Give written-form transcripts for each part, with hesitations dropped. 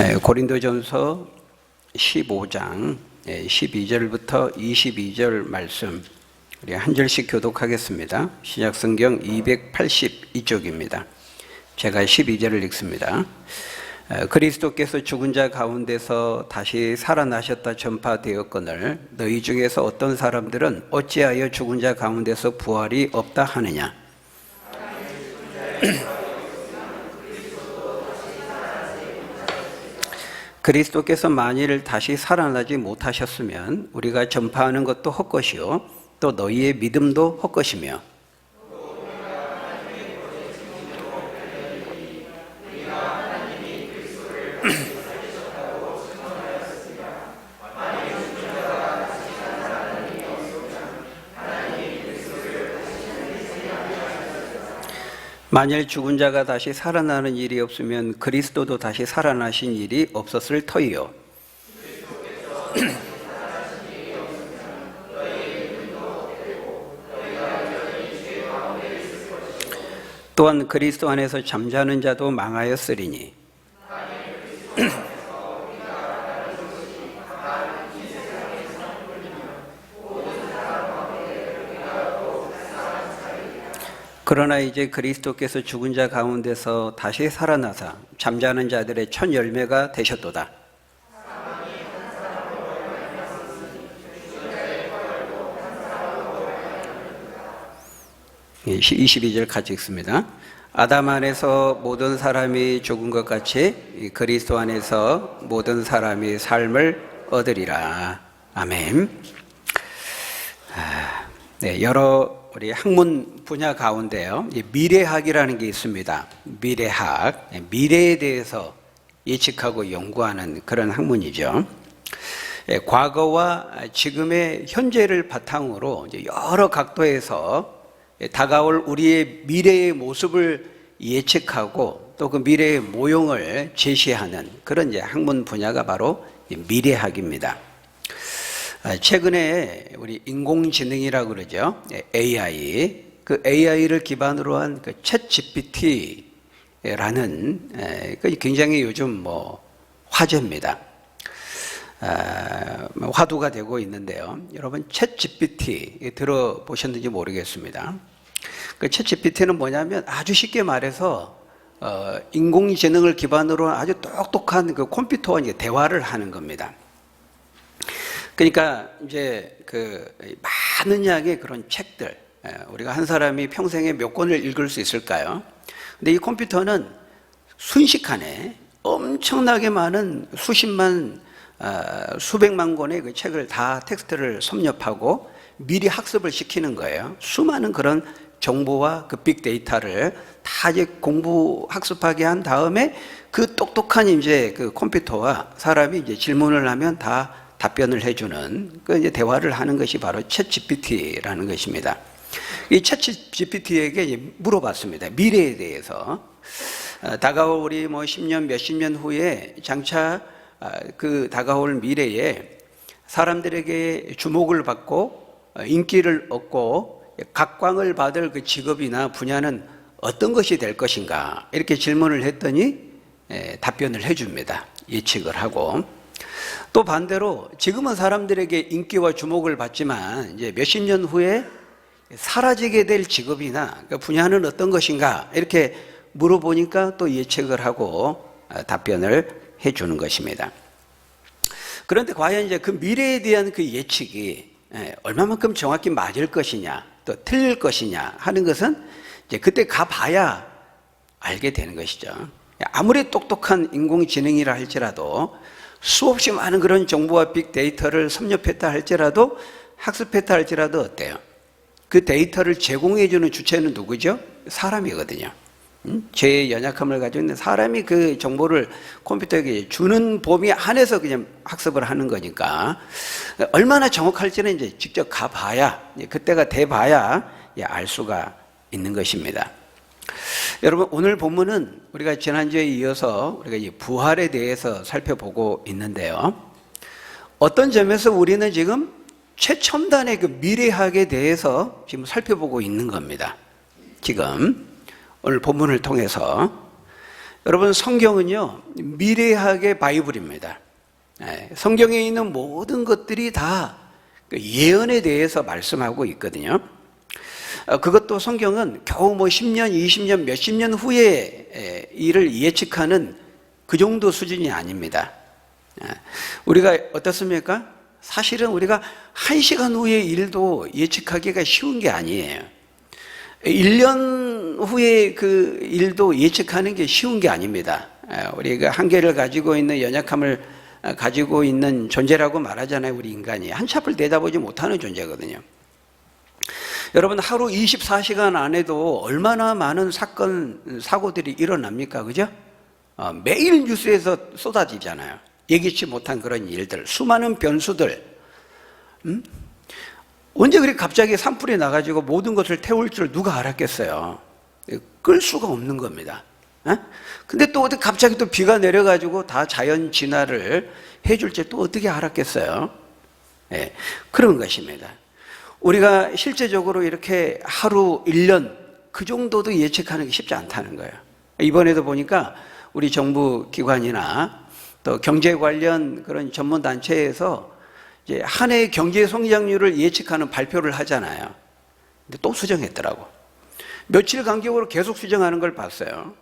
고린도전서 15장 12절부터 22절 말씀 우리 한 절씩 교독하겠습니다. 신약성경 282쪽입니다. 제가 12절을 읽습니다. 그리스도께서 죽은 자 가운데서 다시 살아나셨다 전파되었거늘 너희 중에서 어떤 사람들은 어찌하여 죽은 자 가운데서 부활이 없다 하느냐. 그리스도께서 만일 다시 살아나지 못하셨으면 우리가 전파하는 것도 헛것이요 또 너희의 믿음도 헛것이며 만일 죽은 자가 다시 살아나는 일이 없으면 그리스도도 다시 살아나신 일이 없었을 터이요. 또한 그리스도 안에서 잠자는 자도 망하였으리니 그러나 이제 그리스도께서 죽은 자 가운데서 다시 살아나사 잠자는 자들의 첫 열매가 되셨도다. 22절 같이 읽습니다. 아담 안에서 모든 사람이 죽은 것 같이 그리스도 안에서 모든 사람이 삶을 얻으리라. 아멘. 여러 우리 학문 분야 가운데요, 미래학이라는 게 있습니다. 미래학, 미래에 대해서 예측하고 연구하는 그런 학문이죠. 과거와 지금의 현재를 바탕으로 여러 각도에서 다가올 우리의 미래의 모습을 예측하고 또 그 미래의 모형을 제시하는 그런 이제 학문 분야가 바로 미래학입니다. 최근에 우리 인공지능이라고 그러죠. AI. 그 AI를 기반으로 한 그 챗 GPT라는 굉장히 요즘 화제입니다. 화두가 되고 있는데요. 여러분 챗 GPT 들어보셨는지 모르겠습니다. 그 챗 GPT는 뭐냐면 아주 쉽게 말해서 인공지능을 기반으로 아주 똑똑한 그 컴퓨터와 이제 대화를 하는 겁니다. 그러니까 이제 그 많은 양의 그런 책들, 우리가 한 사람이 평생에 몇 권을 읽을 수 있을까요? 근데 이 컴퓨터는 순식간에 엄청나게 많은 수십만, 수백만 권의 그 책을 다 텍스트를 섭렵하고 미리 학습을 시키는 거예요. 수많은 그런 정보와 그 빅데이터를 다 이제 공부 학습하게 한 다음에 그 똑똑한 이제 그 컴퓨터와 사람이 이제 질문을 하면 다 답변을 해주는 그 이제 대화를 하는 것이 바로 챗 GPT라는 것입니다. 이 챗 GPT에게 물어봤습니다. 미래에 대해서. 다가올 우리 10년, 몇십 년 후에 장차 그 다가올 미래에 사람들에게 주목을 받고 인기를 얻고 각광을 받을 그 직업이나 분야는 어떤 것이 될 것인가 이렇게 질문을 했더니 답변을 해줍니다. 예측을 하고. 또 반대로 지금은 사람들에게 인기와 주목을 받지만 이제 몇십 년 후에 사라지게 될 직업이나 그 분야는 어떤 것인가 이렇게 물어보니까 또 예측을 하고 답변을 해주는 것입니다. 그런데 과연 이제 그 미래에 대한 그 예측이 얼마만큼 정확히 맞을 것이냐 또 틀릴 것이냐 하는 것은 이제 그때 가봐야 알게 되는 것이죠. 아무리 똑똑한 인공지능이라 할지라도 수없이 많은 그런 정보와 빅데이터를 섭렵했다 할지라도 학습했다 할지라도 어때요? 그 데이터를 제공해주는 주체는 누구죠? 사람이거든요. 죄의 연약함을 가지고 있는 사람이 그 정보를 컴퓨터에게 주는 범위 안에서 그냥 학습을 하는 거니까 얼마나 정확할지는 이제 직접 가봐야, 그때가 돼봐야 알 수가 있는 것입니다. 여러분 오늘 본문은 우리가 지난주에 이어서 우리가 이 부활에 대해서 살펴보고 있는데요. 어떤 점에서 우리는 지금 최첨단의 그 미래학에 대해서 지금 살펴보고 있는 겁니다. 지금 오늘 본문을 통해서 여러분, 성경은요, 미래학의 바이블입니다. 성경에 있는 모든 것들이 다 예언에 대해서 말씀하고 있거든요. 그것도 성경은 겨우 뭐 10년, 20년, 몇십 년 후에 일을 예측하는 그 정도 수준이 아닙니다. 우리가 어떻습니까? 사실은 우리가 1시간 후의 일도 예측하기가 쉬운 게 아니에요. 1년 후의 그 일도 예측하는 게 쉬운 게 아닙니다. 우리가 한계를 가지고 있는, 연약함을 가지고 있는 존재라고 말하잖아요. 우리 인간이 한치 앞을 내다보지 못하는 존재거든요. 여러분, 하루 24시간 안에도 얼마나 많은 사건, 사고들이 일어납니까? 그죠? 매일 뉴스에서 쏟아지잖아요. 예기치 못한 그런 일들, 수많은 변수들. 언제 그렇게 갑자기 산불이 나가지고 모든 것을 태울 줄 누가 알았겠어요? 끌 수가 없는 겁니다. 근데 또 어떻게 갑자기 또 비가 내려가지고 다 자연 진화를 해줄 줄 또 어떻게 알았겠어요? 그런 것입니다. 우리가 실제적으로 이렇게 하루, 1년 그 정도도 예측하는 게 쉽지 않다는 거예요. 이번에도 보니까 우리 정부 기관이나 또 경제 관련 그런 전문 단체에서 이제 한 해의 경제 성장률을 예측하는 발표를 하잖아요. 근데 또 수정했더라고. 며칠 간격으로 계속 수정하는 걸 봤어요.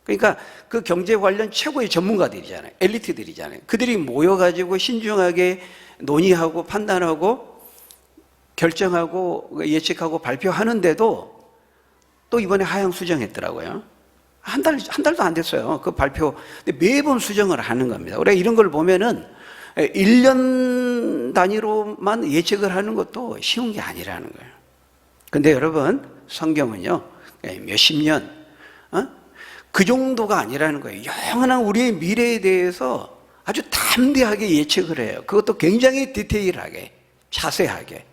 그러니까 그 경제 관련 최고의 전문가들이잖아요. 엘리트들이잖아요. 그들이 모여가지고 신중하게 논의하고 판단하고 결정하고 예측하고 발표하는데도 또 이번에 하향 수정했더라고요. 한 달도 안 됐어요. 그 발표. 근데 매번 수정을 하는 겁니다. 우리가 이런 걸 보면은 1년 단위로만 예측을 하는 것도 쉬운 게 아니라는 거예요. 근데 여러분, 성경은요, 몇십 년, 그 정도가 아니라는 거예요. 영원한 우리의 미래에 대해서 아주 담대하게 예측을 해요. 그것도 굉장히 디테일하게, 자세하게.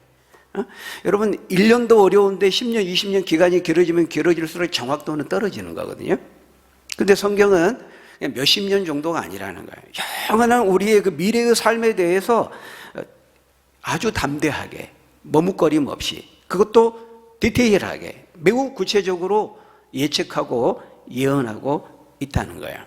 여러분, 1년도 어려운데 10년, 20년 기간이 길어지면 길어질수록 정확도는 떨어지는 거거든요. 근데 성경은 몇십 년 정도가 아니라는 거예요. 영원한 우리의 그 미래의 삶에 대해서 아주 담대하게, 머뭇거림 없이, 그것도 디테일하게, 매우 구체적으로 예측하고 예언하고 있다는 거예요.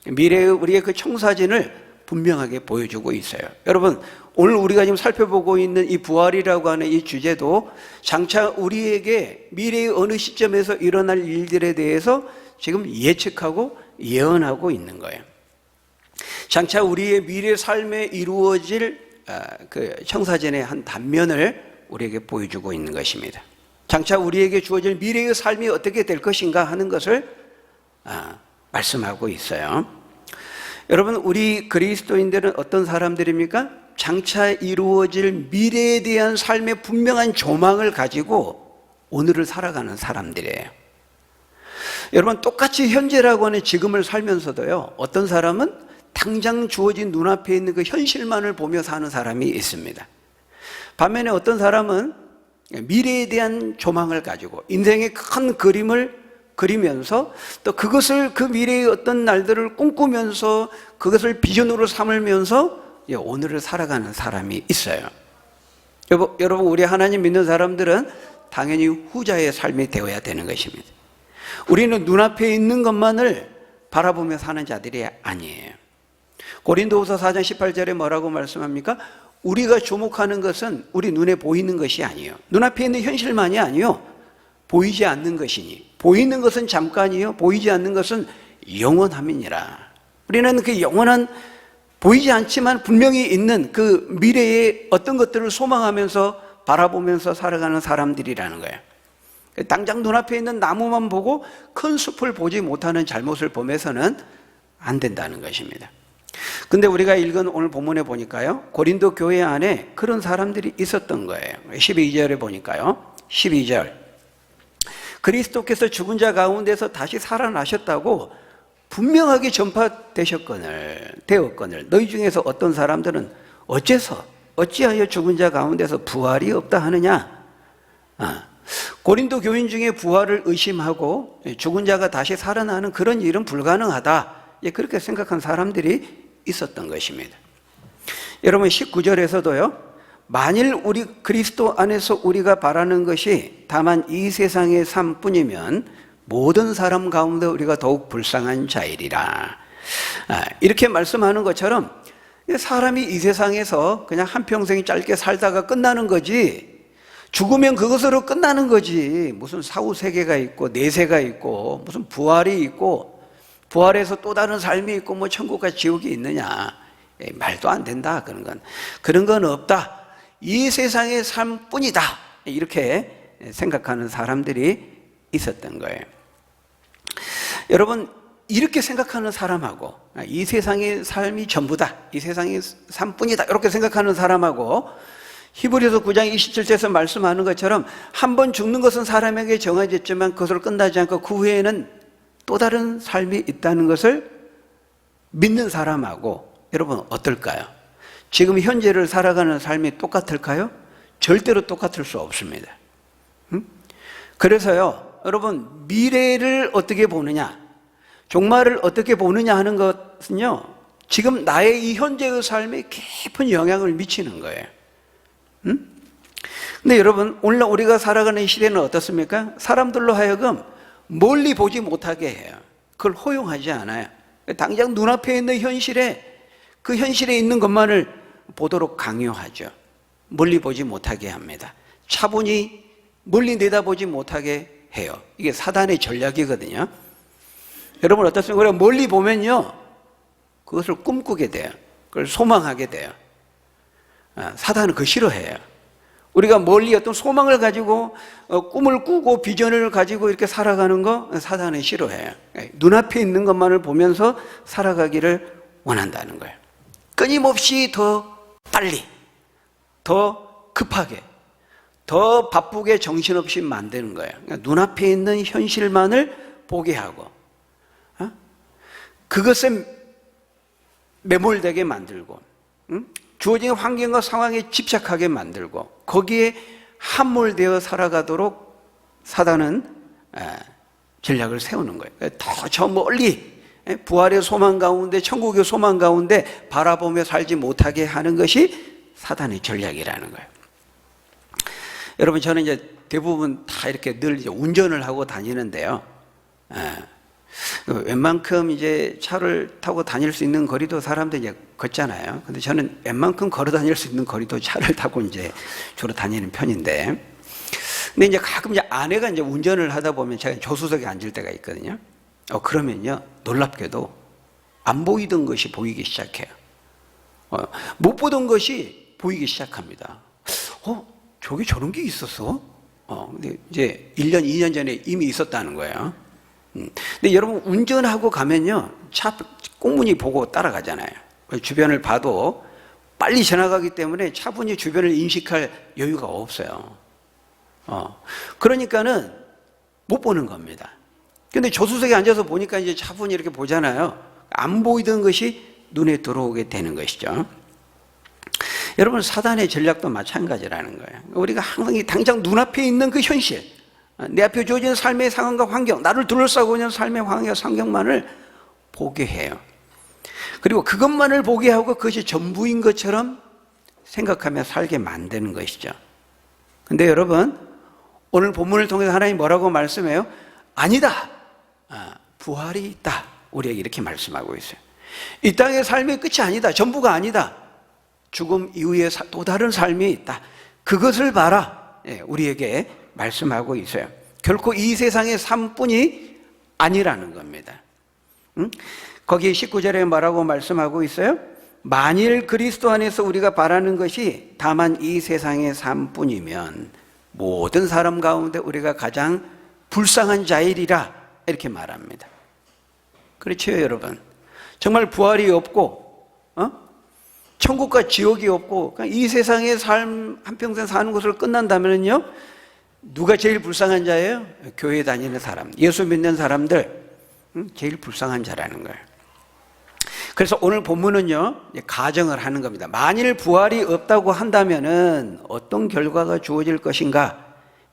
미래의 우리의 그 청사진을 분명하게 보여주고 있어요. 여러분, 오늘 우리가 지금 살펴보고 있는 이 부활이라고 하는 이 주제도 장차 우리에게 미래의 어느 시점에서 일어날 일들에 대해서 지금 예측하고 예언하고 있는 거예요. 장차 우리의 미래 삶에 이루어질 그 청사진의 한 단면을 우리에게 보여주고 있는 것입니다. 장차 우리에게 주어질 미래의 삶이 어떻게 될 것인가 하는 것을 말씀하고 있어요. 여러분, 우리 그리스도인들은 어떤 사람들입니까? 장차 이루어질 미래에 대한 삶의 분명한 조망을 가지고 오늘을 살아가는 사람들이에요. 여러분, 똑같이 현재라고 하는 지금을 살면서도요, 어떤 사람은 당장 주어진 눈앞에 있는 그 현실만을 보며 사는 사람이 있습니다. 반면에 어떤 사람은 미래에 대한 조망을 가지고 인생의 큰 그림을 그리면서 또 그것을, 그 미래의 어떤 날들을 꿈꾸면서 그것을 비전으로 삼으면서 오늘을 살아가는 사람이 있어요. 여러분, 우리 하나님 믿는 사람들은 당연히 후자의 삶이 되어야 되는 것입니다. 우리는 눈앞에 있는 것만을 바라보며 사는 자들이 아니에요. 고린도후서 4장 18절에 뭐라고 말씀합니까? 우리가 주목하는 것은 우리 눈에 보이는 것이 아니에요. 눈앞에 있는 현실만이 아니요, 보이지 않는 것이니, 보이는 것은 잠깐이요, 보이지 않는 것은 영원함이니라. 우리는 그 영원한, 보이지 않지만 분명히 있는 그 미래의 어떤 것들을 소망하면서 바라보면서 살아가는 사람들이라는 거예요. 당장 눈앞에 있는 나무만 보고 큰 숲을 보지 못하는 잘못을 범해서는 안 된다는 것입니다. 근데 우리가 읽은 오늘 본문에 보니까요, 고린도 교회 안에 그런 사람들이 있었던 거예요. 12절에 보니까요, 12절, 그리스도께서 죽은 자 가운데서 다시 살아나셨다고 분명하게 되었거늘 너희 중에서 어떤 사람들은 어찌하여 죽은 자 가운데서 부활이 없다 하느냐. 고린도 교인 중에 부활을 의심하고 죽은 자가 다시 살아나는 그런 일은 불가능하다, 그렇게 생각한 사람들이 있었던 것입니다. 여러분, 19절에서도요, 만일 우리 그리스도 안에서 우리가 바라는 것이 다만 이 세상의 삶뿐이면 모든 사람 가운데 우리가 더욱 불쌍한 자이리라. 이렇게 말씀하는 것처럼 사람이 이 세상에서 그냥 한평생 짧게 살다가 끝나는 거지, 죽으면 그것으로 끝나는 거지, 무슨 사후세계가 있고 내세가 있고 무슨 부활이 있고 부활해서 또 다른 삶이 있고 뭐 천국과 지옥이 있느냐, 말도 안 된다. 그런 건 없다. 이 세상의 삶뿐이다. 이렇게 생각하는 사람들이 있었던 거예요. 여러분, 이렇게 생각하는 사람하고 이 세상의 삶이 전부다, 이 세상의 삶뿐이다, 이렇게 생각하는 사람하고 히브리서 9장 27절에서 말씀하는 것처럼 한 번 죽는 것은 사람에게 정해졌지만 그것으로 끝나지 않고 그 후에는 또 다른 삶이 있다는 것을 믿는 사람하고 여러분 어떨까요? 지금 현재를 살아가는 삶이 똑같을까요? 절대로 똑같을 수 없습니다. 그래서요, 여러분, 미래를 어떻게 보느냐, 종말을 어떻게 보느냐 하는 것은요, 지금 나의 이 현재의 삶에 깊은 영향을 미치는 거예요. 근데 여러분, 오늘 우리가 살아가는 시대는 어떻습니까? 사람들로 하여금 멀리 보지 못하게 해요. 그걸 허용하지 않아요. 당장 눈앞에 있는 현실에, 그 현실에 있는 것만을 보도록 강요하죠. 멀리 보지 못하게 합니다. 차분히 멀리 내다보지 못하게 해요. 이게 사단의 전략이거든요. 여러분 어떻습니까? 우리가 멀리 보면요, 그것을 꿈꾸게 돼요. 그걸 소망하게 돼요. 사단은 그거 싫어해요. 우리가 멀리 어떤 소망을 가지고 꿈을 꾸고 비전을 가지고 이렇게 살아가는 거 사단은 싫어해요. 눈앞에 있는 것만을 보면서 살아가기를 원한다는 거예요. 끊임없이 더 빨리, 더 급하게, 더 바쁘게 정신없이 만드는 거예요. 그러니까 눈앞에 있는 현실만을 보게 하고 그것에 매몰되게 만들고 주어진 환경과 상황에 집착하게 만들고 거기에 함몰되어 살아가도록 사단은 전략을 세우는 거예요. 더 저 멀리 부활의 소망 가운데, 천국의 소망 가운데 바라보며 살지 못하게 하는 것이 사단의 전략이라는 거예요. 여러분, 저는 이제 대부분 다 이렇게 늘 이제 운전을 하고 다니는데요. 웬만큼 이제 차를 타고 다닐 수 있는 거리도 사람들이 이제 걷잖아요. 근데 저는 웬만큼 걸어 다닐 수 있는 거리도 차를 타고 이제 주로 다니는 편인데, 근데 이제 가끔 이제 아내가 이제 운전을 하다 보면 제가 조수석에 앉을 때가 있거든요. 그러면요, 놀랍게도 안 보이던 것이 보이기 시작해요. 못 보던 것이 보이기 시작합니다. 저기 저런 게 있었어? 근데 이제 1년, 2년 전에 이미 있었다는 거예요. 근데 여러분, 운전하고 가면요, 차 꽁무니 보고 따라가잖아요. 주변을 봐도 빨리 지나가기 때문에 차분히 주변을 인식할 여유가 없어요. 그러니까는 못 보는 겁니다. 근데 조수석에 앉아서 보니까 이제 차분히 이렇게 보잖아요. 안 보이던 것이 눈에 들어오게 되는 것이죠. 여러분, 사단의 전략도 마찬가지라는 거예요. 우리가 항상 당장 눈앞에 있는 그 현실, 내 앞에 주어진 삶의 상황과 환경, 나를 둘러싸고 있는 삶의 환경과 환경만을 보게 해요. 그리고 그것만을 보게 하고 그것이 전부인 것처럼 생각하며 살게 만드는 것이죠. 근데 여러분, 오늘 본문을 통해서 하나님 뭐라고 말씀해요? 아니다, 부활이 있다, 우리에게 이렇게 말씀하고 있어요. 이 땅의 삶의 끝이 아니다, 전부가 아니다, 죽음 이후에 또 다른 삶이 있다, 그것을 봐라, 우리에게 말씀하고 있어요. 결코 이 세상의 삶뿐이 아니라는 겁니다. 거기 19절에 뭐라고 말씀하고 있어요? 만일 그리스도 안에서 우리가 바라는 것이 다만 이 세상의 삶뿐이면 모든 사람 가운데 우리가 가장 불쌍한 자이리라, 이렇게 말합니다. 그렇죠, 여러분? 정말 부활이 없고 천국과 지옥이 없고 이 세상의 삶 한평생 사는 것을 끝난다면요, 누가 제일 불쌍한 자예요? 교회 다니는 사람, 예수 믿는 사람들, 제일 불쌍한 자라는 거예요. 그래서 오늘 본문은요, 가정을 하는 겁니다. 만일 부활이 없다고 한다면은 어떤 결과가 주어질 것인가?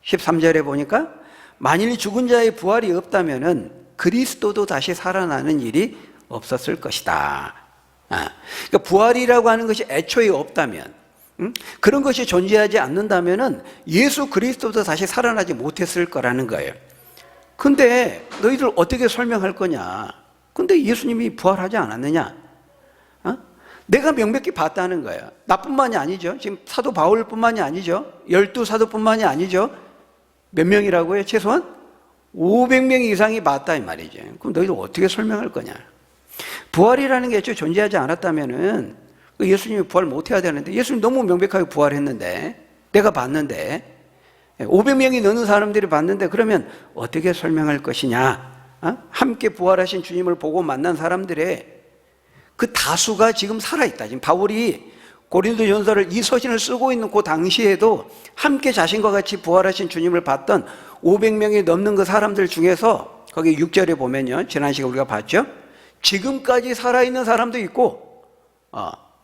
13절에 보니까 만일 죽은 자의 부활이 없다면은 그리스도도 다시 살아나는 일이 없었을 것이다. 그러니까 부활이라고 하는 것이 애초에 없다면, 그런 것이 존재하지 않는다면은 예수 그리스도도 다시 살아나지 못했을 거라는 거예요. 근데 너희들 어떻게 설명할 거냐? 근데 예수님이 부활하지 않았느냐? 내가 명백히 봤다는 거예요. 나뿐만이 아니죠. 지금 사도 바울뿐만이 아니죠. 12사도뿐만이 아니죠. 몇 명이라고요? 최소한 500명 이상이 봤다 이 말이죠. 그럼 너희들 어떻게 설명할 거냐? 부활이라는 게 애초에 존재하지 않았다면은 예수님이 부활 못해야 되는데, 예수님 너무 명백하게 부활했는데, 내가 봤는데 500명이 넘는 사람들이 봤는데, 그러면 어떻게 설명할 것이냐? 함께 부활하신 주님을 보고 만난 사람들의 그 다수가 지금 살아있다. 지금 바울이 고린도전서를 이 서신을 쓰고 있는 그 당시에도 함께 자신과 같이 부활하신 주님을 봤던 500명이 넘는 그 사람들 중에서 거기 6절에 보면요, 지난 시간에 우리가 봤죠? 지금까지 살아있는 사람도 있고,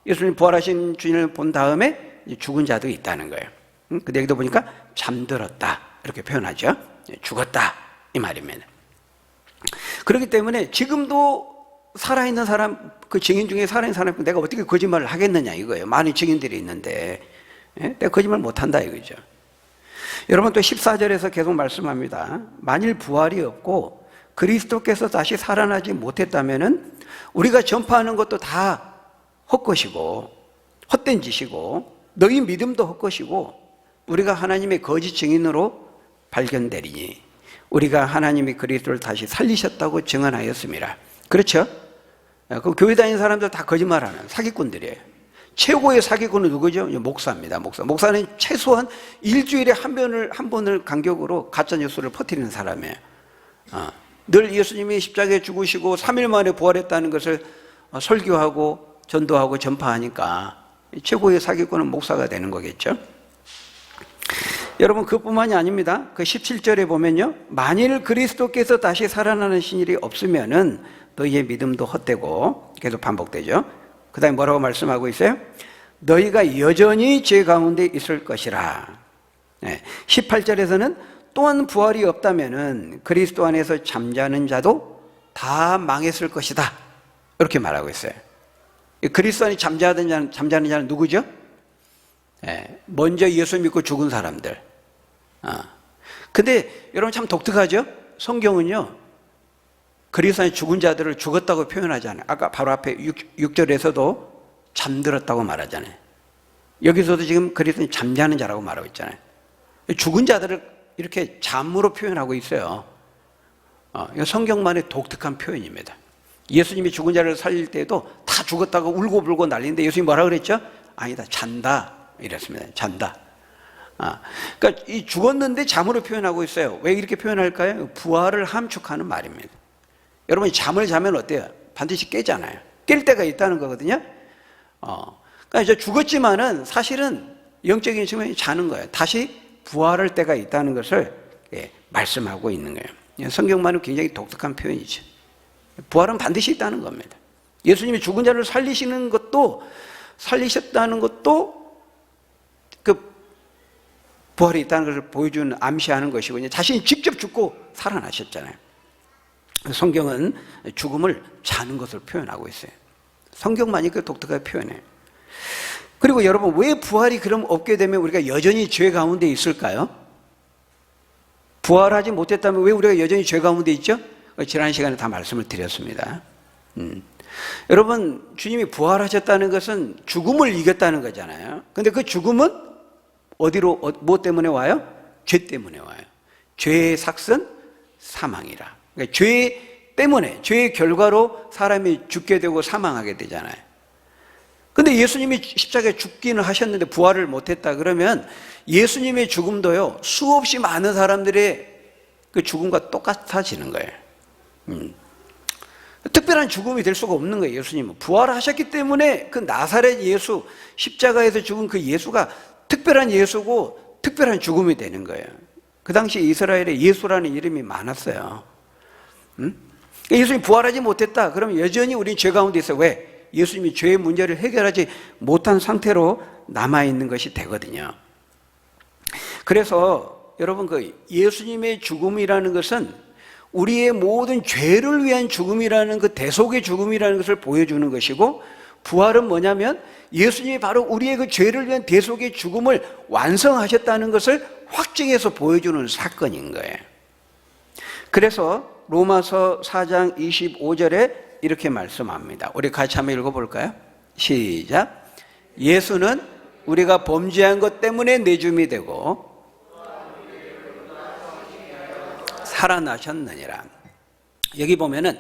예수님 부활하신 주님을 본 다음에 죽은 자도 있다는 거예요. 근데 여기도 보니까 잠들었다 이렇게 표현하죠. 죽었다 이 말입니다. 그렇기 때문에 지금도 살아있는 사람, 그 증인 중에 살아있는 사람, 내가 어떻게 거짓말을 하겠느냐 이거예요. 많은 증인들이 있는데 내가 거짓말 못한다 이거죠. 여러분, 또 14절에서 계속 말씀합니다. 만일 부활이 없고 그리스도께서 다시 살아나지 못했다면은 우리가 전파하는 것도 다 헛것이고 헛된 짓이고 너희 믿음도 헛것이고 우리가 하나님의 거짓 증인으로 발견되리니 우리가 하나님이 그리스도를 다시 살리셨다고 증언하였습니다. 그렇죠? 그 교회 다니는 사람들 다 거짓말하는 사기꾼들이에요. 최고의 사기꾼은 누구죠? 목사입니다. 목사는 최소한 일주일에 한 번을 간격으로 가짜 뉴스를 퍼뜨리는 사람이에요. 늘 예수님이 십자가에 죽으시고 3일 만에 부활했다는 것을 설교하고 전도하고 전파하니까 최고의 사기꾼은 목사가 되는 거겠죠. 여러분, 그뿐만이 아닙니다. 그 17절에 보면요, 만일 그리스도께서 다시 살아나신 일이 없으면은 너희의 믿음도 헛되고, 계속 반복되죠. 그 다음에 뭐라고 말씀하고 있어요? 너희가 여전히 죄 가운데 있을 것이라. 18절에서는 또한 부활이 없다면은 그리스도 안에서 잠자는 자도 다 망했을 것이다 이렇게 말하고 있어요. 그리스도 안에 잠자는 자는 누구죠? 먼저 예수 믿고 죽은 사람들. 근데 여러분 참 독특하죠? 성경은요, 그리스도 안에 죽은 자들을 죽었다고 표현하지 않아요. 아까 바로 앞에 6절에서도 잠들었다고 말하잖아요. 여기서도 지금 그리스도는 잠자는 자라고 말하고 있잖아요. 죽은 자들을 이렇게 잠으로 표현하고 있어요. 이거 성경만의 독특한 표현입니다. 예수님이 죽은 자를 살릴 때도 다 죽었다고 울고불고 난리인데 예수님이 뭐라 그랬죠? 아니다, 잔다 이랬습니다. 잔다. 그러니까 이 죽었는데 잠으로 표현하고 있어요. 왜 이렇게 표현할까요? 부활을 함축하는 말입니다. 여러분이 잠을 자면 어때요? 반드시 깨잖아요. 깰 때가 있다는 거거든요. 그러니까 이제 죽었지만은 사실은 영적인 측면이 자는 거예요. 다시 부활할 때가 있다는 것을 말씀하고 있는 거예요. 성경만은 굉장히 독특한 표현이죠. 부활은 반드시 있다는 겁니다. 예수님이 죽은 자를 살리셨다는 것도 그 부활이 있다는 것을 보여주는, 암시하는 것이고, 자신이 직접 죽고 살아나셨잖아요. 성경은 죽음을 자는 것을 표현하고 있어요. 성경만이 그 독특하게 표현해요. 그리고 여러분, 왜 부활이 그럼 없게 되면 우리가 여전히 죄 가운데 있을까요? 부활하지 못했다면 왜 우리가 여전히 죄 가운데 있죠? 지난 시간에 다 말씀을 드렸습니다. 여러분, 주님이 부활하셨다는 것은 죽음을 이겼다는 거잖아요. 근데 그 죽음은 어디로, 뭐 때문에 와요? 죄 때문에 와요. 죄의 삭은 사망이라. 그러니까 죄 때문에, 죄의 결과로 사람이 죽게 되고 사망하게 되잖아요. 근데 예수님이 십자가에 죽기는 하셨는데 부활을 못했다 그러면 예수님의 죽음도요, 수없이 많은 사람들의 그 죽음과 똑같아지는 거예요. 특별한 죽음이 될 수가 없는 거예요. 예수님은 부활하셨기 때문에 그 나사렛 예수, 십자가에서 죽은 그 예수가 특별한 예수고 특별한 죽음이 되는 거예요. 그 당시 이스라엘에 예수라는 이름이 많았어요. 예수님이 부활하지 못했다 그러면 여전히 우리는 죄 가운데 있어요. 왜? 예수님이 죄의 문제를 해결하지 못한 상태로 남아있는 것이 되거든요. 그래서 여러분, 그 예수님의 죽음이라는 것은 우리의 모든 죄를 위한 죽음이라는, 그 대속의 죽음이라는 것을 보여주는 것이고, 부활은 뭐냐면 예수님이 바로 우리의 그 죄를 위한 대속의 죽음을 완성하셨다는 것을 확증해서 보여주는 사건인 거예요. 그래서 로마서 4장 25절에 이렇게 말씀합니다. 우리 같이 한번 읽어볼까요? 시작. 예수는 우리가 범죄한 것 때문에 내줌이 되고 살아나셨느니라. 여기 보면은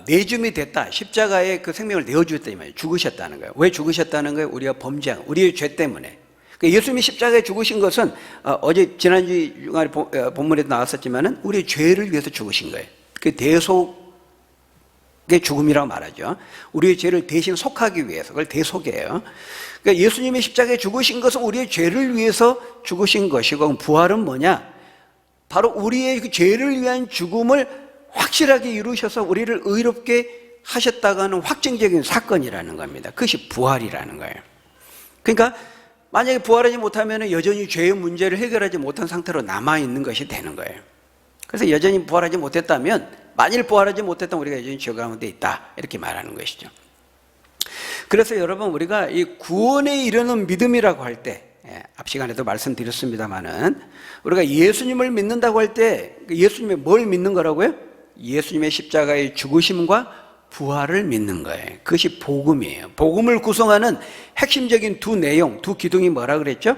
내줌이 됐다. 십자가에 그 생명을 내어주셨다 이 말이에요. 죽으셨다는 거예요. 왜 죽으셨다는 거예요? 우리가 범죄한 우리의 죄 때문에. 예수님이 십자가에 죽으신 것은 어제 지난주 중간에 본문에도 나왔었지만은 우리의 죄를 위해서 죽으신 거예요. 그 대속의 죽음이라고 말하죠. 우리의 죄를 대신 속하기 위해서 그걸 대속이에요. 그러니까 예수님이 십자가에 죽으신 것은 우리의 죄를 위해서 죽으신 것이고 부활은 뭐냐? 바로 우리의 그 죄를 위한 죽음을 확실하게 이루셔서 우리를 의롭게 하셨다고 하는 확정적인 사건이라는 겁니다. 그것이 부활이라는 거예요. 그러니까 만약에 부활하지 못하면 여전히 죄의 문제를 해결하지 못한 상태로 남아있는 것이 되는 거예요. 그래서 여전히 부활하지 못했다면, 만일 부활하지 못했다면 우리가 여전히 죄 가운데 있다 이렇게 말하는 것이죠. 그래서 여러분, 우리가 이 구원에 이르는 믿음이라고 할 때, 앞 시간에도 말씀드렸습니다마는 우리가 예수님을 믿는다고 할 때 예수님의 뭘 믿는 거라고요? 예수님의 십자가의 죽으심과 부활을 믿는 거예요. 그것이 복음이에요. 복음을 구성하는 핵심적인 두 내용, 두 기둥이 뭐라 그랬죠?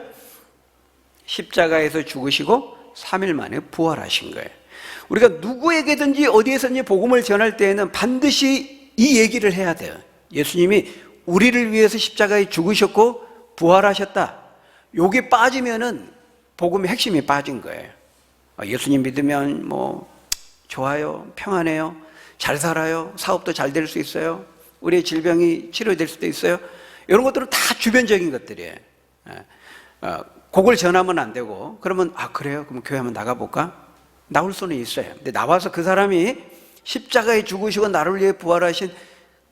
십자가에서 죽으시고 3일 만에 부활하신 거예요. 우리가 누구에게든지 어디에서든지 복음을 전할 때에는 반드시 이 얘기를 해야 돼요. 예수님이 우리를 위해서 십자가에 죽으셨고 부활하셨다. 요게 빠지면은 복음의 핵심이 빠진 거예요. 예수님 믿으면 뭐 좋아요, 평안해요, 잘 살아요, 사업도 잘 될 수 있어요, 우리의 질병이 치료될 수도 있어요. 이런 것들은 다 주변적인 것들이에요. 그걸 전하면 안 되고, 그러면 그래요? 그럼 교회 한번 나가볼까? 나올 수는 있어요. 근데 나와서 그 사람이 십자가에 죽으시고 나를 위해 부활하신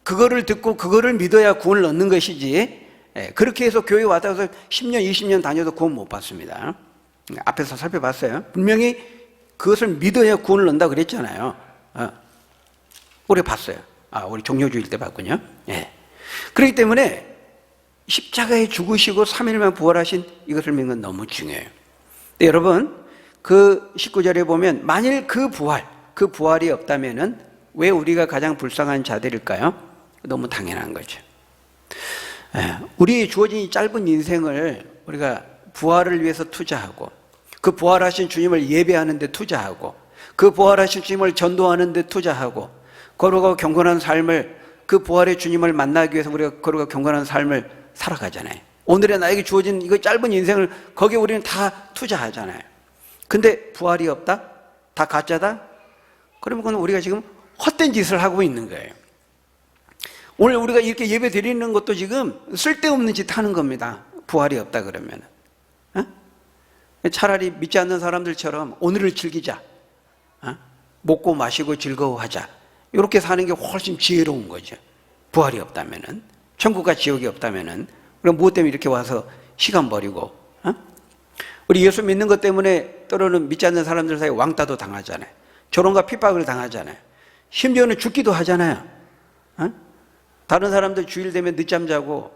그거를 듣고 그거를 믿어야 구원을 얻는 것이지, 그렇게 해서 교회 왔다 가서 10년, 20년 다녀도 구원 못 받습니다. 앞에서 살펴봤어요. 분명히 그것을 믿어야 구원을 얻는다 그랬잖아요. 오래 봤어요. 우리 종료주일 때 봤군요. 그렇기 때문에 십자가에 죽으시고 3일만 부활하신 이것을 믿는 건 너무 중요해요. 근데 여러분, 그 19절에 보면 만일 그 부활이 없다면은 왜 우리가 가장 불쌍한 자들일까요? 너무 당연한 거죠. 우리 주어진 이 짧은 인생을 우리가 부활을 위해서 투자하고, 그 부활하신 주님을 예배하는 데 투자하고, 그 부활하신 주님을 전도하는 데 투자하고, 거룩하고 경건한 삶을, 그 부활의 주님을 만나기 위해서 우리가 거룩하고 경건한 삶을 살아가잖아요. 오늘의 나에게 주어진 이거 짧은 인생을 거기에 우리는 다 투자하잖아요. 근데 부활이 없다? 다 가짜다? 그러면 그건 우리가 지금 헛된 짓을 하고 있는 거예요. 오늘 우리가 이렇게 예배 드리는 것도 지금 쓸데없는 짓 하는 겁니다. 부활이 없다 그러면. 차라리 믿지 않는 사람들처럼 오늘을 즐기자, 먹고 마시고 즐거워하자, 이렇게 사는 게 훨씬 지혜로운 거죠. 부활이 없다면은, 천국과 지옥이 없다면은 우리가 무엇 때문에 이렇게 와서 시간 버리고, 우리 예수 믿는 것 때문에 때로는 믿지 않는 사람들 사이에 왕따도 당하잖아요. 조롱과 핍박을 당하잖아요. 심지어는 죽기도 하잖아요. 다른 사람들 주일 되면 늦잠 자고,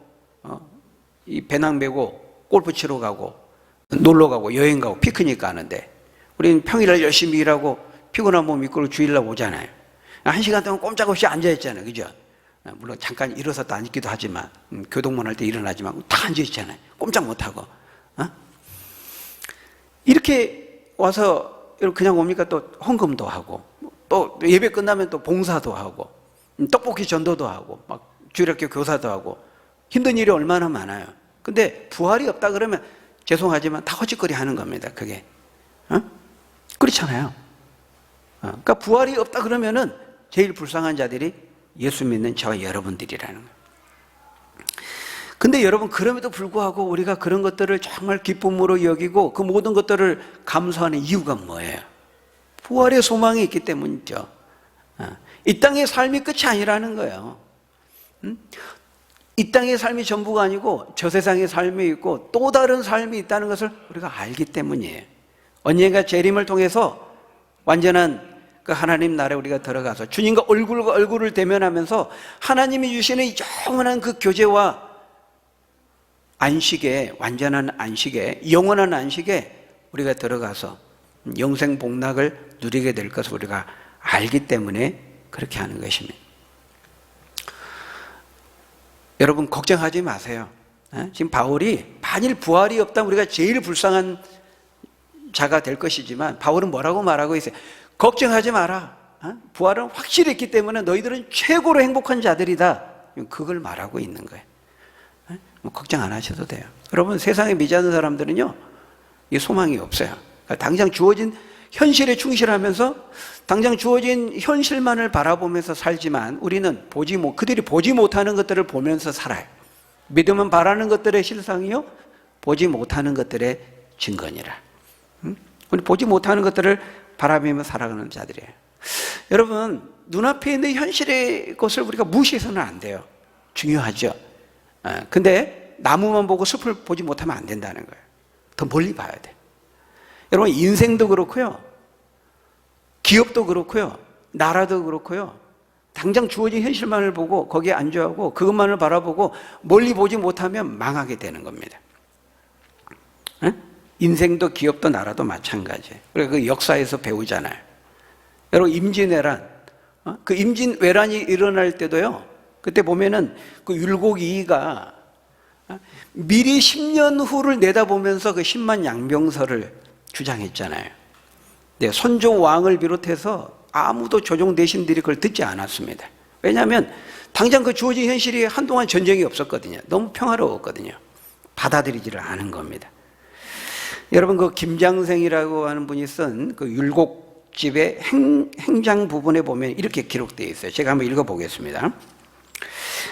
이 배낭 메고 골프 치러 가고, 놀러 가고, 여행 가고, 피크닉 가는데, 우리는 평일날 열심히 일하고 피곤한 몸 이끌고 주일날 오잖아요. 1시간 동안 꼼짝없이 앉아있잖아요. 그죠? 물론 잠깐 일어섰다 앉기도 하지만, 교동만 할 때 일어나지만 다 앉아있잖아요. 꼼짝 못하고. 이렇게 와서 그냥 옵니까? 또 헌금도 하고, 또 예배 끝나면 또 봉사도 하고, 떡볶이 전도도 하고, 막 주일학교 교사도 하고, 힘든 일이 얼마나 많아요. 근데 부활이 없다 그러면 죄송하지만 다 헛짓거리 하는 겁니다. 그게. 그렇잖아요. 그러니까 부활이 없다 그러면은 제일 불쌍한 자들이 예수 믿는 저와 여러분들이라는 거예요. 근데 여러분, 그럼에도 불구하고 우리가 그런 것들을 정말 기쁨으로 여기고 그 모든 것들을 감사하는 이유가 뭐예요? 부활의 소망이 있기 때문이죠. 이 땅의 삶이 끝이 아니라는 거예요. 이 땅의 삶이 전부가 아니고 저 세상의 삶이 있고 또 다른 삶이 있다는 것을 우리가 알기 때문이에요. 언젠가 재림을 통해서 완전한 그 하나님 나라에 우리가 들어가서 주님과 얼굴과 얼굴을 대면하면서 하나님이 주시는 이 영원한 그 교제와 안식에, 완전한 안식에, 영원한 안식에 우리가 들어가서 영생 복락을 누리게 될 것을 우리가 알기 때문에 그렇게 하는 것입니다. 여러분 걱정하지 마세요. 지금 바울이 만일 부활이 없다면 우리가 제일 불쌍한 자가 될 것이지만 바울은 뭐라고 말하고 있어요? 걱정하지 마라. 부활은 확실히 있기 때문에 너희들은 최고로 행복한 자들이다. 그걸 말하고 있는 거예요. 뭐 걱정 안 하셔도 돼요. 여러분 세상에 미지않은 사람들은요 이 소망이 없어요. 그러니까 당장 주어진 현실에 충실하면서 당장 주어진 현실만을 바라보면서 살지만 우리는 그들이 보지 못하는 것들을 보면서 살아요. 믿음은 바라는 것들의 실상이요 보지 못하는 것들의 증거니라. 우리 보지 못하는 것들을 바라보며 살아가는 자들이에요. 여러분 눈앞에 있는 현실의 것을 우리가 무시해서는 안 돼요. 중요하죠. 근데 나무만 보고 숲을 보지 못하면 안 된다는 거예요. 더 멀리 봐야 돼. 여러분 인생도 그렇고요 기업도 그렇고요 나라도 그렇고요 당장 주어진 현실만을 보고 거기에 안주하고 그것만을 바라보고 멀리 보지 못하면 망하게 되는 겁니다. 인생도 기업도 나라도 마찬가지예요. 그래서 그 역사에서 배우잖아요. 여러분 임진왜란, 그 임진왜란이 일어날 때도요 그때 보면은 그 율곡이이가 미리 10년 후를 내다보면서 그 10만 양병설을 주장했잖아요. 네, 선조왕을 비롯해서 아무도 조정 대신들이 그걸 듣지 않았습니다. 왜냐하면 당장 그 주어진 현실이 한동안 전쟁이 없었거든요. 너무 평화로웠거든요. 받아들이지를 않은 겁니다. 여러분 그 김장생이라고 하는 분이 쓴 그 율곡집의 행장 부분에 보면 이렇게 기록되어 있어요. 제가 한번 읽어보겠습니다.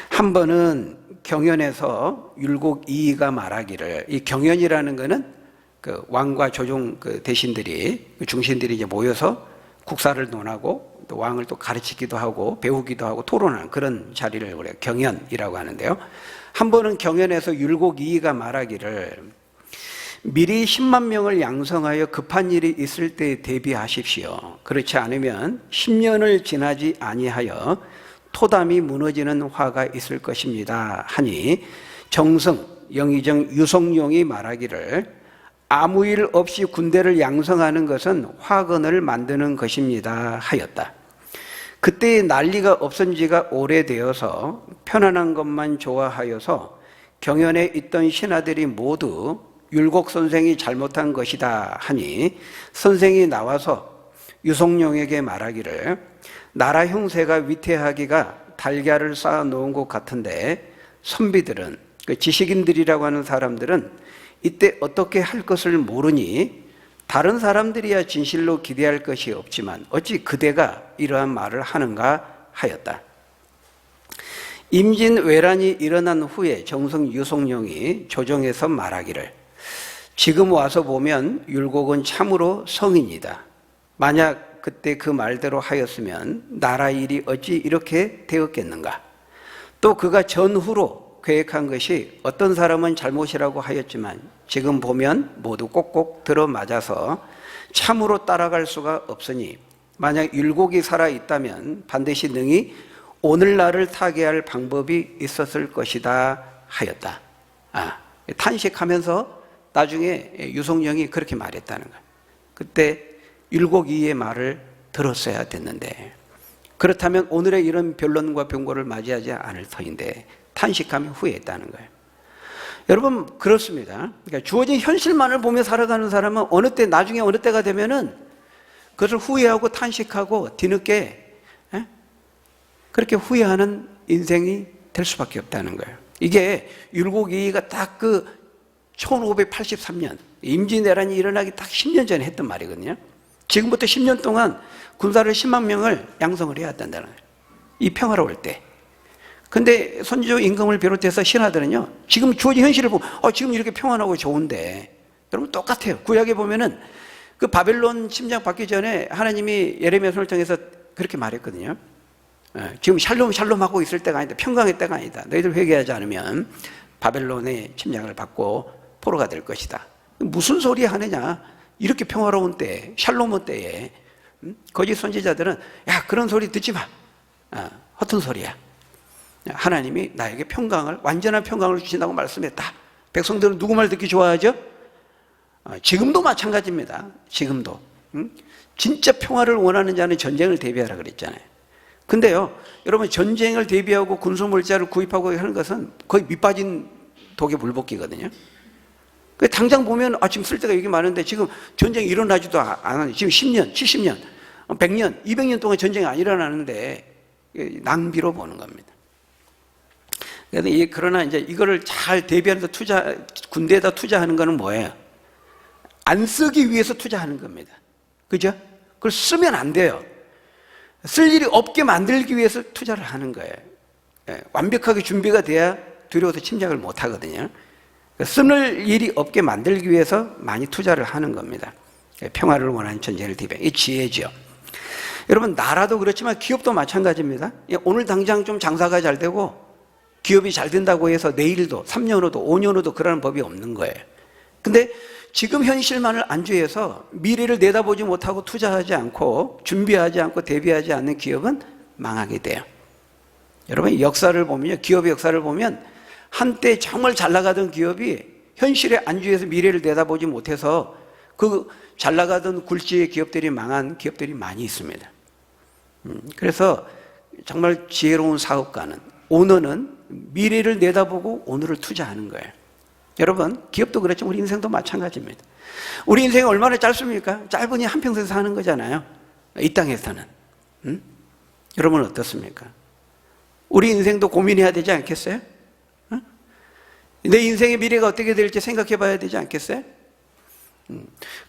한 번은 경연에서 율곡이이가 말하기를, 이 경연이라는 거는 그 왕과 조종 그 대신들이 중신들이 이제 모여서 국사를 논하고 또 왕을 또 가르치기도 하고 배우기도 하고 토론하는 그런 자리를 우리가 경연이라고 하는데요. 한 번은 경연에서 율곡이이가 말하기를 미리 10만 명을 양성하여 급한 일이 있을 때 대비하십시오. 그렇지 않으면 10년을 지나지 아니하여 토담이 무너지는 화가 있을 것입니다 하니 정승, 영의정 유성룡이 말하기를 아무 일 없이 군대를 양성하는 것은 화근을 만드는 것입니다 하였다. 그때의 난리가 없은 지가 오래되어서 편안한 것만 좋아하여서 경연에 있던 신하들이 모두 율곡 선생이 잘못한 것이다 하니 선생이 나와서 유성룡에게 말하기를 나라 형세가 위태하기가 달걀을 쌓아 놓은 것 같은데 선비들은 그 지식인들이라고 하는 사람들은 이때 어떻게 할 것을 모르니 다른 사람들이야 진실로 기대할 것이 없지만 어찌 그대가 이러한 말을 하는가 하였다. 임진왜란이 일어난 후에 정성 유성룡이 조정에서 말하기를 지금 와서 보면 율곡은 참으로 성인이다. 만약 그때 그 말대로 하였으면 나라 일이 어찌 이렇게 되었겠는가. 또 그가 전후로 계획한 것이 어떤 사람은 잘못이라고 하였지만 지금 보면 모두 꼭꼭 들어맞아서 참으로 따라갈 수가 없으니 만약 율곡이 살아있다면 반드시 능히 오늘날을 타개할 방법이 있었을 것이다 하였다. 탄식하면서 나중에 유성룡이 그렇게 말했다는 거예요. 그때 율곡이의 말을 들었어야 됐는데 그렇다면 오늘의 이런 변론과 변고를 맞이하지 않을 터인데 탄식하며 후회했다는 거예요. 여러분 그렇습니다. 그러니까 주어진 현실만을 보며 살아가는 사람은 나중에 어느 때가 되면은 그것을 후회하고 탄식하고 뒤늦게 그렇게 후회하는 인생이 될 수밖에 없다는 거예요. 이게 율곡이가 딱 그 1583년 임진왜란이 일어나기 딱 10년 전에 했던 말이거든요. 지금부터 10년 동안 군사를 10만 명을 양성을 해야 된다는 거예요. 이 평화로울 때. 근데 선조 임금을 비롯해서 신하들은요, 지금 주어진 현실을 보고, 지금 이렇게 평안하고 좋은데, 여러분 똑같아요. 구약에 보면은 그 바벨론 침략 받기 전에 하나님이 예레미야 손을 통해서 그렇게 말했거든요. 지금 샬롬 하고 있을 때가 아니다. 평강의 때가 아니다. 너희들 회개하지 않으면 바벨론의 침략을 받고 포로가 될 것이다. 무슨 소리 하느냐? 이렇게 평화로운 때, 샬롬의 때에 거짓 선지자들은 야 그런 소리 듣지 마. 허튼 소리야. 하나님이 나에게 완전한 평강을 주신다고 말씀했다. 백성들은 누구 말 듣기 좋아하죠? 지금도 마찬가지입니다. 지금도 응? 진짜 평화를 원하는 자는 전쟁을 대비하라 그랬잖아요. 근데요, 여러분 전쟁을 대비하고 군수물자를 구입하고 하는 것은 거의 밑빠진 독에 물볶이거든요. 당장 보면 지금 쓸 데가 여기 많은데 지금 전쟁이 일어나지도 않아요. 지금 10년, 70년, 100년, 200년 동안 전쟁이 안 일어나는데 낭비로 보는 겁니다. 그러나 이제 이거를 잘 대비하면서 군대에다 투자하는 거는 뭐예요? 안 쓰기 위해서 투자하는 겁니다. 그죠? 그걸 쓰면 안 돼요. 쓸 일이 없게 만들기 위해서 투자를 하는 거예요. 완벽하게 준비가 돼야 두려워서 침략을 못 하거든요. 쓸 일이 없게 만들기 위해서 많이 투자를 하는 겁니다. 평화를 원하는 전쟁을 대비하는 이 지혜죠. 여러분 나라도 그렇지만 기업도 마찬가지입니다. 오늘 당장 좀 장사가 잘 되고 기업이 잘 된다고 해서 내일도 3년 후도 5년 후도 그러는 법이 없는 거예요. 근데 지금 현실만을 안주해서 미래를 내다보지 못하고 투자하지 않고 준비하지 않고 대비하지 않는 기업은 망하게 돼요. 여러분 역사를 보면요, 기업의 역사를 보면 한때 정말 잘 나가던 기업이 현실에 안주해서 미래를 내다보지 못해서 그 잘 나가던 굴지의 기업들이 망한 기업들이 많이 있습니다. 그래서 정말 지혜로운 사업가는, 오너는 미래를 내다보고 오늘을 투자하는 거예요. 여러분 기업도 그렇지만 우리 인생도 마찬가지입니다. 우리 인생이 얼마나 짧습니까? 짧으니 한평생 사는 거잖아요. 이 땅에서는. 여러분 어떻습니까? 우리 인생도 고민해야 되지 않겠어요? 내 인생의 미래가 어떻게 될지 생각해 봐야 되지 않겠어요?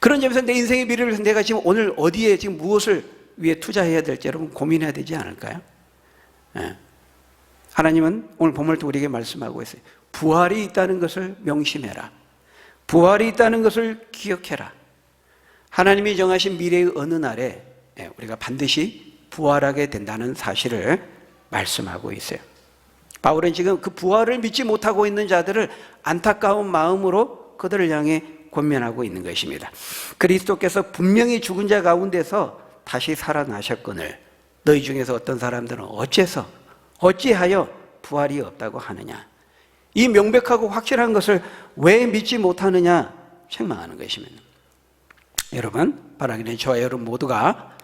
그런 점에서 내 인생의 미래를 내가 지금 오늘 어디에 지금 무엇을 위해 투자해야 될지 여러분 고민해야 되지 않을까요? 하나님은 오늘 본문을 통해 우리에게 말씀하고 있어요. 부활이 있다는 것을 명심해라. 부활이 있다는 것을 기억해라. 하나님이 정하신 미래의 어느 날에 우리가 반드시 부활하게 된다는 사실을 말씀하고 있어요. 바울은 지금 그 부활을 믿지 못하고 있는 자들을 안타까운 마음으로 그들을 향해 권면하고 있는 것입니다. 그리스도께서 분명히 죽은 자 가운데서 다시 살아나셨거늘 너희 중에서 어떤 사람들은 어찌하여 부활이 없다고 하느냐. 이 명백하고 확실한 것을 왜 믿지 못하느냐 책망하는 것입니다. 여러분 바라기는 저와 여러분 모두가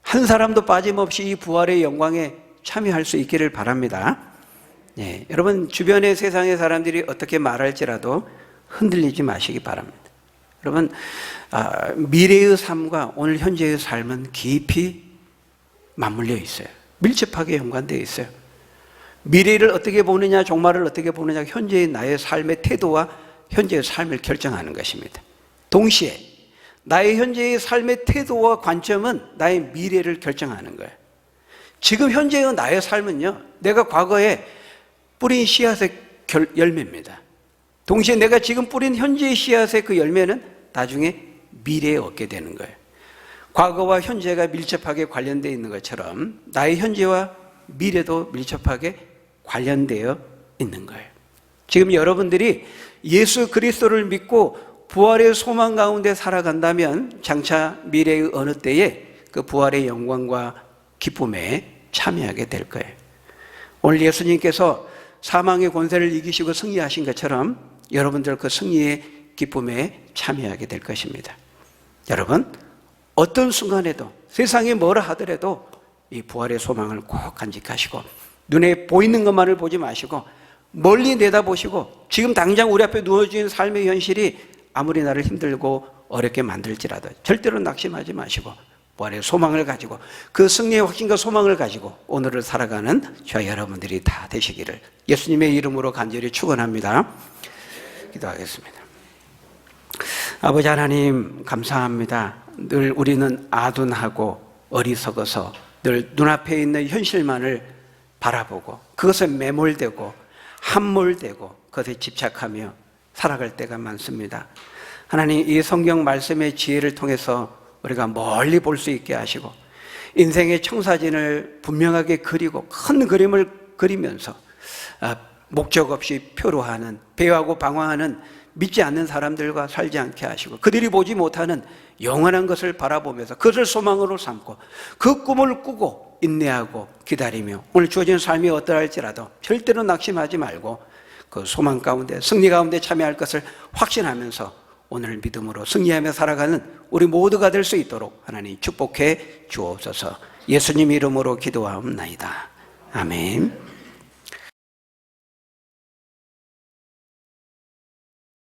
한 사람도 빠짐없이 이 부활의 영광에 참여할 수 있기를 바랍니다. 여러분 주변의 세상의 사람들이 어떻게 말할지라도 흔들리지 마시기 바랍니다. 여러분 미래의 삶과 오늘 현재의 삶은 깊이 맞물려 있어요. 밀접하게 연관되어 있어요. 미래를 어떻게 보느냐, 종말을 어떻게 보느냐, 현재의 나의 삶의 태도와 현재의 삶을 결정하는 것입니다. 동시에 나의 현재의 삶의 태도와 관점은 나의 미래를 결정하는 거예요. 지금 현재의 나의 삶은요, 내가 과거에 뿌린 씨앗의 열매입니다. 동시에 내가 지금 뿌린 현재의 씨앗의 그 열매는 나중에 미래에 얻게 되는 거예요. 과거와 현재가 밀접하게 관련되어 있는 것처럼 나의 현재와 미래도 밀접하게 관련되어 있는 거예요. 지금 여러분들이 예수 그리스도를 믿고 부활의 소망 가운데 살아간다면 장차 미래의 어느 때에 그 부활의 영광과 기쁨에 참여하게 될 거예요. 오늘 예수님께서 사망의 권세를 이기시고 승리하신 것처럼 여러분들 그 승리의 기쁨에 참여하게 될 것입니다. 여러분 어떤 순간에도 세상이 뭐라 하더라도 이 부활의 소망을 꼭 간직하시고 눈에 보이는 것만을 보지 마시고 멀리 내다보시고 지금 당장 우리 앞에 누워진 삶의 현실이 아무리 나를 힘들고 어렵게 만들지라도 절대로 낙심하지 마시고 부활의 소망을 가지고 그 승리의 확신과 소망을 가지고 오늘을 살아가는 저와 여러분들이 다 되시기를 예수님의 이름으로 간절히 축원합니다. 기도하겠습니다. 아버지 하나님 감사합니다. 늘 우리는 아둔하고 어리석어서 늘 눈앞에 있는 현실만을 바라보고 그것에 매몰되고 함몰되고 그것에 집착하며 살아갈 때가 많습니다. 하나님 이 성경 말씀의 지혜를 통해서 우리가 멀리 볼 수 있게 하시고 인생의 청사진을 분명하게 그리고 큰 그림을 그리면서 목적 없이 표로하는 배회하고 방황하는 믿지 않는 사람들과 살지 않게 하시고 그들이 보지 못하는 영원한 것을 바라보면서 그것을 소망으로 삼고 그 꿈을 꾸고 인내하고 기다리며 오늘 주어진 삶이 어떠할지라도 절대로 낙심하지 말고 그 소망 가운데 승리 가운데 참여할 것을 확신하면서 오늘 믿음으로 승리하며 살아가는 우리 모두가 될 수 있도록 하나님 축복해 주옵소서. 예수님 이름으로 기도하옵나이다. 아멘.